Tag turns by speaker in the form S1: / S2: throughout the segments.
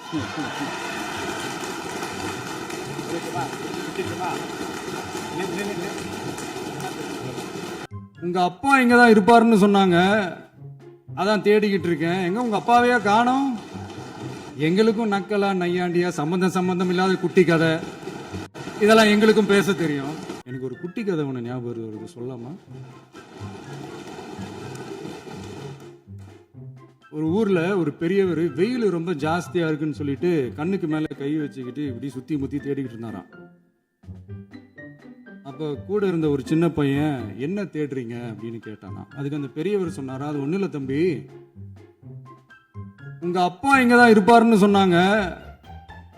S1: உங்க அப்பா இங்கதான் இருப்பாருன்னு சொன்னாங்க, அதான் தேடிக்கிட்டு இருக்கேன். எங்க உங்க அப்பாவையா காணோம்? எங்களுக்கும் நக்கலா நையாண்டியா சம்பந்தம் இல்லாத குட்டி கதை இதெல்லாம் எங்களுக்கும் பேச தெரியும். எனக்கு ஒரு குட்டி கதை ஒண்ணு ஞாபகம் வருது, சொல்லாமா? ஒரு ஊர்ல ஒரு பெரியவர் வெயில் ரொம்ப ஜாஸ்தியா இருக்குன்னு சொல்லிட்டு கண்ணுக்கு மேல கை வச்சுக்கிட்டு இப்படி சுத்தி முத்தி தேடிக்கிட்டு இருந்தாராம். அப்ப கூட இருந்த ஒரு சின்ன பையன், என்ன தேடுறீங்க அப்படின்னு கேட்டானா. அதுக்கு அந்த பெரியவர் சொன்னாரா, அது ஒண்ணு இல்ல தம்பி, உங்க அப்பா இங்கதான் இருப்பாருன்னு சொன்னாங்க,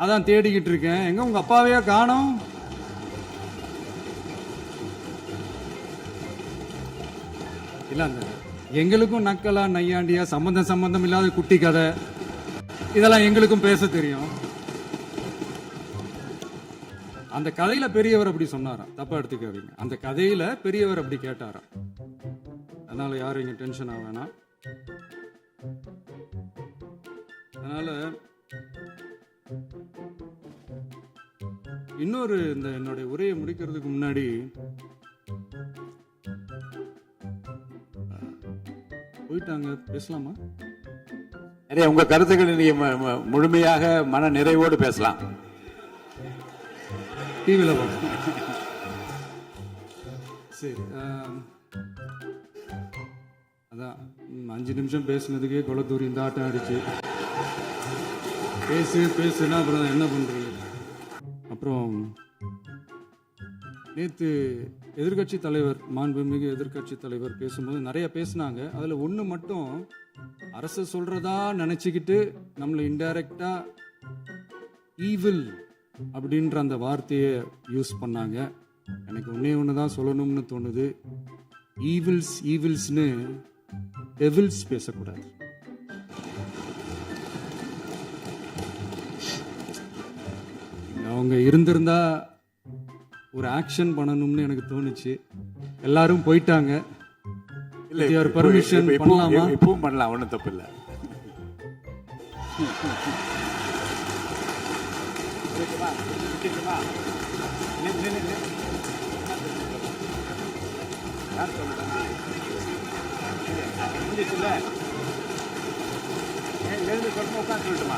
S1: அதான் தேடிக்கிட்டு இருக்கேன். எங்க உங்க அப்பாவையா காணோம்? இல்ல, அந்த எங்களுக்கும் நக்கலா நையாண்டியா சம்பந்தம் இல்லாத குட்டி கதை இதெல்லாம் எங்களுக்கும் பேச தெரியும். அந்த கதையில பெரியவர் அப்படி சொன்னாராம், தப்பா எடுத்துக்காதீங்க. அந்த கதையில பெரியவர் அப்படி கேட்டாராம். அதனால யாரும் இங்க டென்ஷன் ஆக வேணாம். அதனால இன்னொரு இந்த என்னுடைய உரையை முடிக்கிறதுக்கு முன்னாடி போயிட்டாங்க, பேசலாமா?
S2: நிறைய உங்க கருத்துக்களை நீங்க முழுமையாக மன நிறைவோடு பேசலாம்.
S1: டிவியில் சரி, அதான் 5 நிமிஷம் பேசுனதுக்கே கொளத்தூரி இந்த ஆட்டம் அடிச்சு பேசுனா அப்புறம் என்ன பண்றது? அப்புறம் நேற்று எதிர்கட்சி தலைவர், மாண்புமிகு எதிர்கட்சி தலைவர் பேசும்போது நிறைய பேசினாங்க. அதுல ஒண்ணு மட்டும் அரசு சொல்றதா நினைச்சுக்கிட்டு நம்மளை இன்டைரக்டா ஈவில் அப்படின்ற அந்த வார்த்தையை யூஸ் பண்ணாங்க. எனக்கு ஒண்ணுதான் சொல்லணும்னு தோணுது. ஈவில்ஸ்னு டெவில்ஸ் பேசக்கூடாது. அவங்க இருந்திருந்தா ஒரு ஆக்ஷன் பண்ணணும்னு எனக்கு தோணுச்சு. எல்லாரும் போயிட்டாங்க. இல்ல, பர்மிஷன் பண்ணலாமா?
S2: இப்பவும் பண்ணலாம், ஒன்றும் தப்பு இல்லை.
S3: சொல்லுமா?